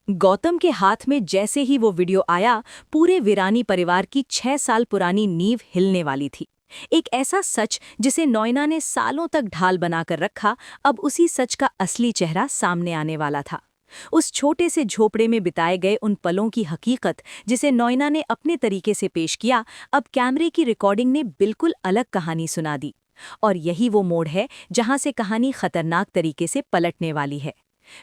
गौतम के हाथ में जैसे ही वो वीडियो आया, पूरे वीरानी परिवार की 6 साल पुरानी नींव हिलने वाली थी। एक ऐसा सच जिसे नॉयना ने सालों तक ढाल बनाकर रखा, अब उसी सच का असली चेहरा सामने आने वाला था। उस छोटे से झोपड़े में बिताए गए उन पलों की हकीकत, जिसे नॉयना ने अपने तरीके से पेश किया, अब कैमरे की रिकॉर्डिंग ने बिल्कुल अलग कहानी सुना दी। और यही वो मोड़ है जहां से कहानी खतरनाक तरीके से पलटने वाली है।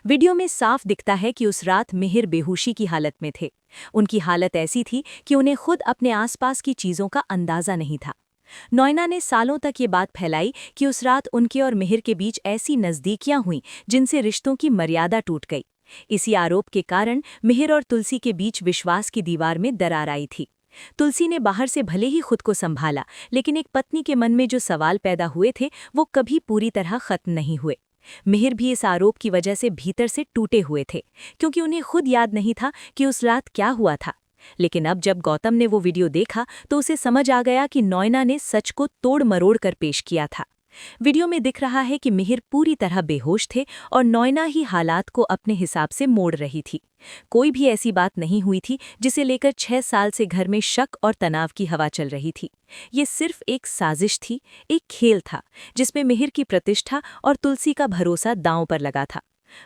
वीडियो में साफ दिखता है कि उस रात मिहिर बेहोशी की हालत में थे। उनकी हालत ऐसी थी कि उन्हें खुद अपने आसपास की चीजों का अंदाजा नहीं था। नॉयना ने सालों तक ये बात फैलाई कि उस रात उनके और मिहिर के बीच ऐसी नज़दीकियां हुईं जिनसे रिश्तों की मर्यादा टूट गई। इसी आरोप के कारण मिहिर और तुलसी के बीच विश्वास की दीवार में दरार आई थी। तुलसी ने बाहर से भले ही खुद को संभाला, लेकिन एक पत्नी के मन में जो सवाल पैदा हुए थे वो कभी पूरी तरह खत्म नहीं हुए। मिहिर भी इस आरोप की वजह से भीतर से टूटे हुए थे, क्योंकि उन्हें खुद याद नहीं था कि उस रात क्या हुआ था। लेकिन अब जब गौतम ने वो वीडियो देखा तो उसे समझ आ गया कि नॉयना ने सच को तोड़ मरोड़ कर पेश किया था। वीडियो में दिख रहा है कि मिहिर पूरी तरह बेहोश थे और नॉयना ही हालात को अपने हिसाब से मोड़ रही थी। कोई भी ऐसी बात नहीं हुई थी जिसे लेकर 6 साल से घर में शक और तनाव की हवा चल रही थी। ये सिर्फ एक साजिश थी, एक खेल था जिसमें मिहिर की प्रतिष्ठा और तुलसी का भरोसा दांव पर लगा था।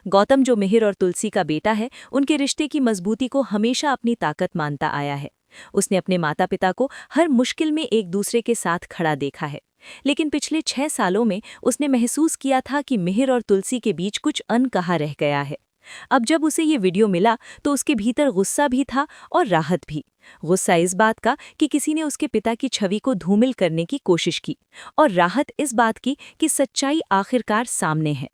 गौतम, जो मिहिर और तुलसी का बेटा है, उनके रिश्ते की मजबूती को हमेशा अपनी ताकत मानता आया है। उसने अपने माता पिता को हर मुश्किल में एक दूसरे के साथ खड़ा देखा है। लेकिन पिछले 6 सालों में उसने महसूस किया था कि मिहिर और तुलसी के बीच कुछ अनकहा रह गया है। अब जब उसे ये वीडियो मिला तो उसके भीतर गुस्सा भी था और राहत भी। गुस्सा इस बात का कि किसी ने उसके पिता की छवि को धूमिल करने की कोशिश की, और राहत इस बात की कि सच्चाई आखिरकार सामने है।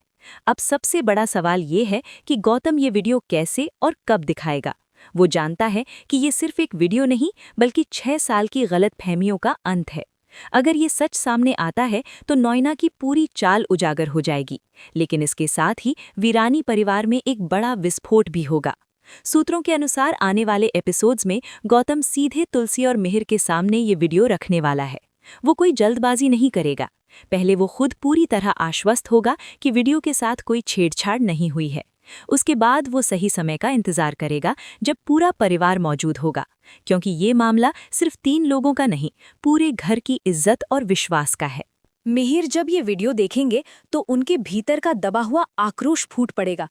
अब सबसे बड़ा सवाल ये है कि गौतम ये वीडियो कैसे और कब दिखाएगा। वो जानता है कि ये सिर्फ एक वीडियो नहीं, बल्कि 6 साल की गलतफहमियों का अंत है। अगर ये सच सामने आता है तो नॉयना की पूरी चाल उजागर हो जाएगी, लेकिन इसके साथ ही वीरानी परिवार में एक बड़ा विस्फोट भी होगा। सूत्रों के अनुसार आने वाले एपिसोड्स में गौतम सीधे तुलसी और मिहिर के सामने ये वीडियो रखने वाला है। वो कोई जल्दबाजी नहीं करेगा। पहले वो खुद पूरी तरह आश्वस्त होगा कि वीडियो के साथ कोई छेड़छाड़ नहीं हुई है। उसके बाद वो सही समय का इंतजार करेगा जब पूरा परिवार मौजूद होगा, क्योंकि ये मामला सिर्फ 3 लोगों का नहीं, पूरे घर की इज्जत और विश्वास का है। मिहिर जब ये वीडियो देखेंगे तो उनके भीतर का दबा हुआ आक्रोश फूट पड़ेगा।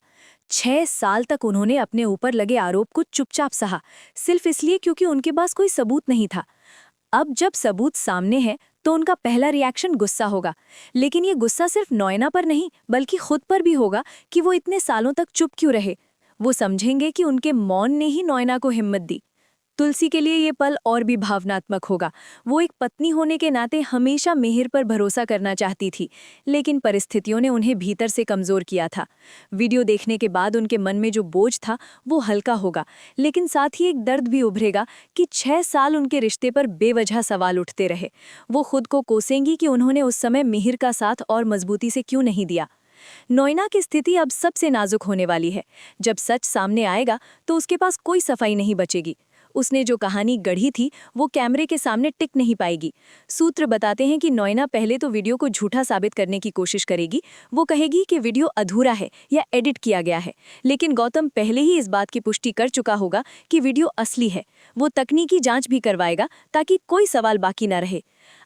6 साल तक उन्होंने अपने ऊपर लगे आरोप को चुपचाप सहा, सिर्फ इसलिए क्योंकि उनके पास कोई सबूत नहीं था। अब जब सबूत सामने है तो उनका पहला रिएक्शन गुस्सा होगा, लेकिन ये गुस्सा सिर्फ नॉयना पर नहीं बल्कि खुद पर भी होगा कि वो इतने सालों तक चुप क्यों रहे। वो समझेंगे कि उनके मौन ने ही नॉयना को हिम्मत दी। तुलसी के लिए ये पल और भी भावनात्मक होगा। वो एक पत्नी होने के नाते हमेशा मिहिर पर भरोसा करना चाहती थी, लेकिन परिस्थितियों ने उन्हें भीतर से कमज़ोर किया था। वीडियो देखने के बाद उनके मन में जो बोझ था वो हल्का होगा, लेकिन साथ ही एक दर्द भी उभरेगा कि 6 साल उनके रिश्ते पर बेवजह सवाल उठते रहे। वो खुद को कोसेंगी कि उन्होंने उस समय मिहिर का साथ और मजबूती से क्यों नहीं दिया। नॉयना की स्थिति अब सबसे नाजुक होने वाली है। जब सच सामने आएगा तो उसके पास कोई सफाई नहीं बचेगी। उसने जो कहानी गढ़ी थी वो कैमरे के सामने टिक नहीं पाएगी। सूत्र बताते हैं कि नॉयना पहले तो वीडियो को झूठा साबित करने की कोशिश करेगी। वो कहेगी कि वीडियो अधूरा है या एडिट किया गया है, लेकिन गौतम पहले ही इस बात की पुष्टि कर चुका होगा कि वीडियो असली है। वो तकनीकी जांच भी करवाएगा ताकि कोई सवाल बाकी न रहे।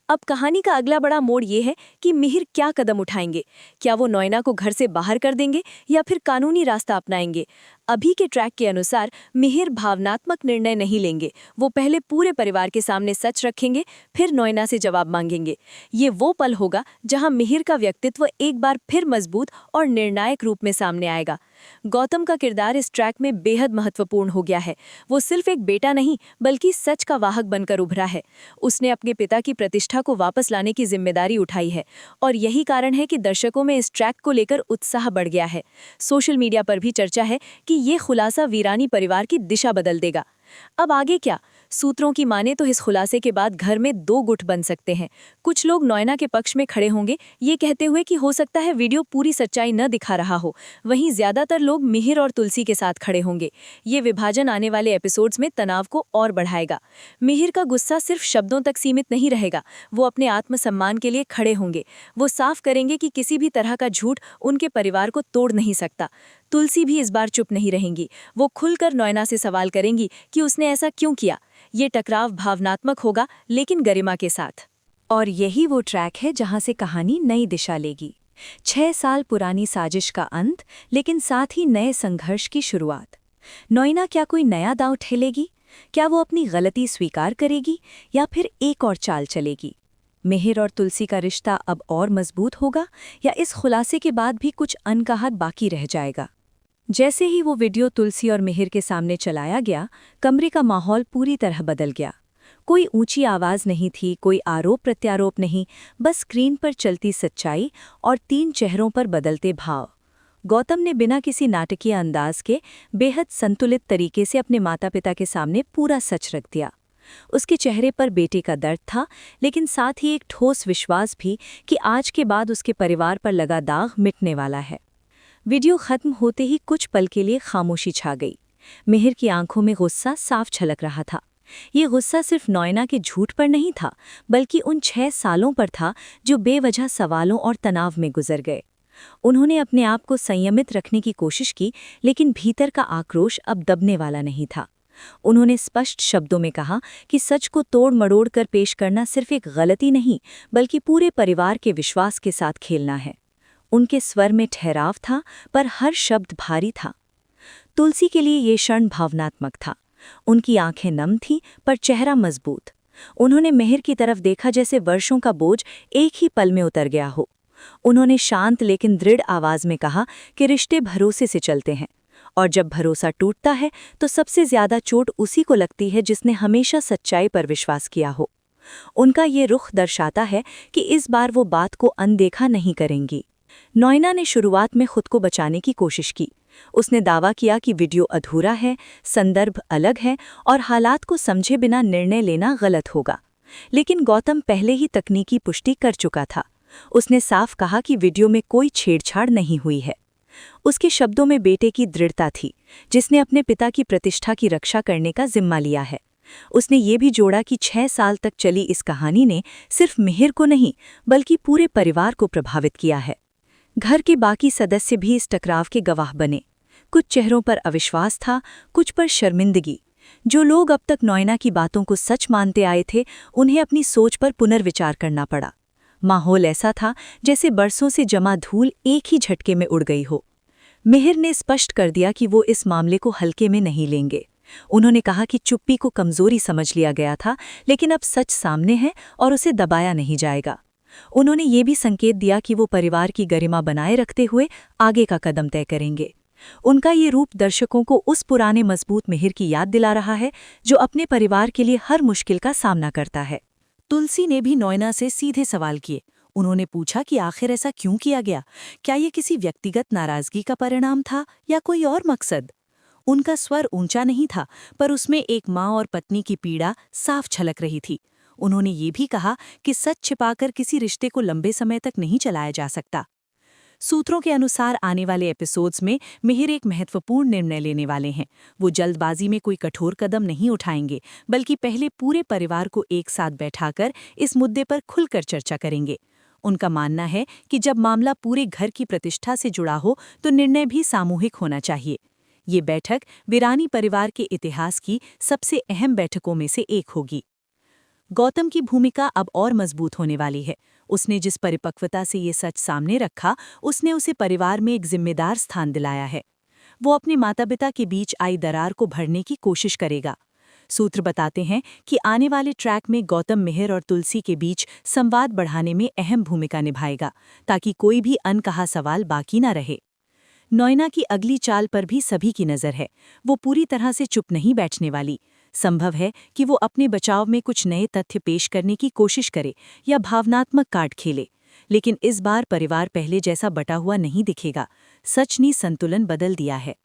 अब कहानी का अगला बड़ा मोड़ ये है कि मिहिर क्या कदम उठाएंगे। क्या वो नॉयना को घर से बाहर कर देंगे या फिर कानूनी रास्ता अपनाएंगे। अभी के ट्रैक के अनुसार मिहिर भावनात्मक निर्णय नहीं लेंगे। वो पहले पूरे परिवार के सामने सच रखेंगे, फिर नॉयना से जवाब मांगेंगे। ये वो पल होगा जहां मिहिर का व्यक्तित्व एक बार फिर मजबूत और निर्णायक रूप में सामने आएगा। गौतम का किरदार इस ट्रैक में बेहद महत्वपूर्ण हो गया है। वो सिर्फ एक बेटा नहीं बल्कि सच का वाहक बनकर उभरा है। उसने अपने पिता की प्रतिष्ठा को वापस लाने की जिम्मेदारी उठाई है, और यही कारण है कि दर्शकों में इस ट्रैक को लेकर उत्साह बढ़ गया है। सोशल मीडिया पर भी चर्चा है कि ये खुलासा वीरानी परिवार की दिशा बदल देगा। अब आगे क्या? सूत्रों की माने तो इस खुलासे के बाद घर में 2 गुट बन सकते हैं। कुछ लोग नॉयना के पक्ष में खड़े होंगे, ये कहते हुए कि हो सकता है वीडियो पूरी सच्चाई न दिखा रहा हो। वहीं ज्यादातर लोग मिहिर और तुलसी के साथ खड़े होंगे। ये विभाजन आने वाले एपिसोड्स में तनाव को और बढ़ाएगा। मिहिर का गुस्सा सिर्फ शब्दों तक सीमित नहीं रहेगा। वो अपने आत्मसम्मान के लिए खड़े होंगे। वो साफ करेंगे कि किसी भी तरह का झूठ उनके परिवार को तोड़ नहीं सकता। तुलसी भी इस बार चुप नहीं रहेंगी। वो खुलकर नॉयना से सवाल करेंगी कि उसने ऐसा क्यों किया। ये टकराव भावनात्मक होगा, लेकिन गरिमा के साथ। और यही वो ट्रैक है जहां से कहानी नई दिशा लेगी। 6 साल पुरानी साजिश का अंत, लेकिन साथ ही नए संघर्ष की शुरुआत। नॉयना क्या कोई नया दांव ठेलेगी? क्या वो अपनी गलती स्वीकार करेगी या फिर एक और चाल चलेगी? मिहिर और तुलसी का रिश्ता अब और मजबूत होगा या इस खुलासे के बाद भी कुछ अनकहा बाकी रह जाएगा? जैसे ही वो वीडियो तुलसी और मिहिर के सामने चलाया गया, कमरे का माहौल पूरी तरह बदल गया। कोई ऊंची आवाज नहीं थी, कोई आरोप प्रत्यारोप नहीं, बस स्क्रीन पर चलती सच्चाई और 3 चेहरों पर बदलते भाव। गौतम ने बिना किसी नाटकीय अंदाज के बेहद संतुलित तरीके से अपने माता पिता के सामने पूरा सच रख दिया। उसके चेहरे पर बेटे का दर्द था, लेकिन साथ ही एक ठोस विश्वास भी कि आज के बाद उसके परिवार पर लगा दाग मिटने वाला है। वीडियो खत्म होते ही कुछ पल के लिए खामोशी छा गई। मिहिर की आंखों में गुस्सा साफ छलक रहा था। ये गुस्सा सिर्फ नॉयना के झूठ पर नहीं था, बल्कि उन 6 सालों पर था जो बेवजह सवालों और तनाव में गुजर गए। उन्होंने अपने आप को संयमित रखने की कोशिश की, लेकिन भीतर का आक्रोश अब दबने वाला नहीं था। उन्होंने स्पष्ट शब्दों में कहा कि सच को तोड़ मड़ोड़ कर पेश करना सिर्फ एक गलती नहीं, बल्कि पूरे परिवार के विश्वास के साथ खेलना है। उनके स्वर में ठहराव था, पर हर शब्द भारी था। तुलसी के लिए ये क्षण भावनात्मक था। उनकी आंखें नम थीं, पर चेहरा मजबूत। उन्होंने मिहिर की तरफ देखा जैसे वर्षों का बोझ एक ही पल में उतर गया हो। उन्होंने शांत लेकिन दृढ़ आवाज में कहा कि रिश्ते भरोसे से चलते हैं, और जब भरोसा टूटता है तो सबसे ज्यादा चोट उसी को लगती है जिसने हमेशा सच्चाई पर विश्वास किया हो। उनका ये रुख दर्शाता है कि इस बार वो बात को अनदेखा नहीं करेंगी। नॉयना ने शुरुआत में खुद को बचाने की कोशिश की। उसने दावा किया कि वीडियो अधूरा है, संदर्भ अलग है और हालात को समझे बिना निर्णय लेना गलत होगा। लेकिन गौतम पहले ही तकनीकी पुष्टि कर चुका था। उसने साफ कहा कि वीडियो में कोई छेड़छाड़ नहीं हुई है। उसके शब्दों में बेटे की दृढ़ता थी, जिसने अपने पिता की प्रतिष्ठा की रक्षा करने का जिम्मा लिया है। उसने ये भी जोड़ा कि 6 साल तक चली इस कहानी ने सिर्फ मिहिर को नहीं, बल्कि पूरे परिवार को प्रभावित किया है। घर के बाकी सदस्य भी इस टकराव के गवाह बने। कुछ चेहरों पर अविश्वास था, कुछ पर शर्मिंदगी। जो लोग अब तक नॉयना की बातों को सच मानते आए थे, उन्हें अपनी सोच पर पुनर्विचार करना पड़ा। माहौल ऐसा था जैसे बरसों से जमा धूल एक ही झटके में उड़ गई हो। मिहिर ने स्पष्ट कर दिया कि वो इस मामले को हल्के में नहीं लेंगे। उन्होंने कहा कि चुप्पी को कमजोरी समझ लिया गया था, लेकिन अब सच सामने है और उसे दबाया नहीं जाएगा। उन्होंने ये भी संकेत दिया कि वो परिवार की गरिमा बनाए रखते हुए आगे का कदम तय करेंगे। उनका ये रूप दर्शकों को उस पुराने मजबूत मिहिर की याद दिला रहा है जो अपने परिवार के लिए हर मुश्किल का सामना करता है। तुलसी ने भी नॉयना से सीधे सवाल किए। उन्होंने पूछा कि आखिर ऐसा क्यों किया गया? क्या ये किसी व्यक्तिगत नाराजगी का परिणाम था या कोई और मकसद? उनका स्वर ऊंचा नहीं था, पर उसमें एक माँ और पत्नी की पीड़ा साफ छलक रही थी। उन्होंने ये भी कहा कि सच छिपाकर किसी रिश्ते को लंबे समय तक नहीं चलाया जा सकता। सूत्रों के अनुसार आने वाले एपिसोड्स में मिहिर एक महत्वपूर्ण निर्णय लेने वाले हैं। वो जल्दबाजी में कोई कठोर कदम नहीं उठाएंगे, बल्कि पहले पूरे परिवार को एक साथ बैठाकर इस मुद्दे पर खुलकर चर्चा करेंगे। उनका मानना है कि जब मामला पूरे घर की प्रतिष्ठा से जुड़ा हो तो निर्णय भी सामूहिक होना चाहिए। ये बैठक वीरानी परिवार के इतिहास की सबसे अहम बैठकों में से एक होगी। गौतम की भूमिका अब और मजबूत होने वाली है। उसने जिस परिपक्वता से ये सच सामने रखा, उसने उसे परिवार में एक जिम्मेदार स्थान दिलाया है। वो अपने माता पिता के बीच आई दरार को भरने की कोशिश करेगा। सूत्र बताते हैं कि आने वाले ट्रैक में गौतम मिहिर और तुलसी के बीच संवाद बढ़ाने में अहम भूमिका निभाएगा, ताकि कोई भी अनकहा सवाल बाकी न रहे। नॉयना की अगली चाल पर भी सभी की नज़र है। वो पूरी तरह से चुप नहीं बैठने वाली। संभव है कि वो अपने बचाव में कुछ नए तथ्य पेश करने की कोशिश करे या भावनात्मक कार्ड खेले। लेकिन इस बार परिवार पहले जैसा बटा हुआ नहीं दिखेगा। सच ने संतुलन बदल दिया है।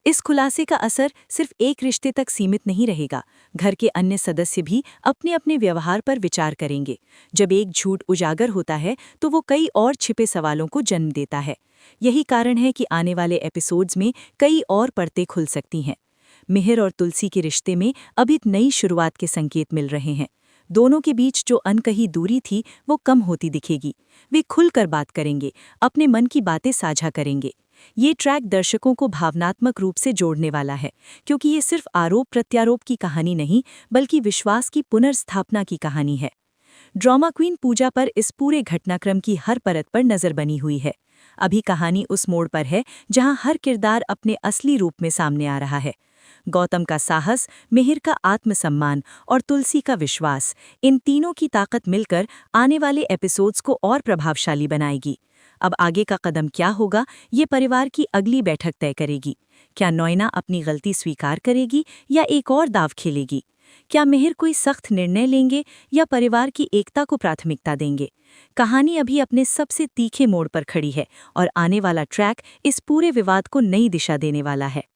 इस खुलासे का असर सिर्फ एक रिश्ते तक सीमित नहीं रहेगा। घर के अन्य सदस्य भी अपने अपने व्यवहार पर विचार करेंगे। जब एक झूठ उजागर होता है तो वो कई और छिपे सवालों को जन्म देता है। यही कारण है कि आने वाले एपिसोड्स में कई और परतें खुल सकती हैं। मिहिर और तुलसी के रिश्ते में अब एक नई शुरुआत के संकेत मिल रहे हैं। दोनों के बीच जो अनकही दूरी थी वो कम होती दिखेगी। वे खुलकर बात करेंगे, अपने मन की बातें साझा करेंगे। ये ट्रैक दर्शकों को भावनात्मक रूप से जोड़ने वाला है, क्योंकि ये सिर्फ आरोप प्रत्यारोप की कहानी नहीं बल्कि विश्वास की पुनर्स्थापना की कहानी है। ड्रामा क्वीन पूजा पर इस पूरे घटनाक्रम की हर परत पर नजर बनी हुई है। अभी कहानी उस मोड़ पर है जहां हर किरदार अपने असली रूप में सामने आ रहा है। गौतम का साहस, मिहिर का आत्मसम्मान और तुलसी का विश्वास, इन तीनों की ताकत मिलकर आने वाले एपिसोड्स को और प्रभावशाली बनाएगी। अब आगे का कदम क्या होगा, ये परिवार की अगली बैठक तय करेगी। क्या नॉयना अपनी गलती स्वीकार करेगी या एक और दाव खेलेगी? क्या मिहिर कोई सख्त निर्णय लेंगे या परिवार की एकता को प्राथमिकता देंगे? कहानी अभी अपने सबसे तीखे मोड़ पर खड़ी है और आने वाला ट्रैक इस पूरे विवाद को नई दिशा देने वाला है।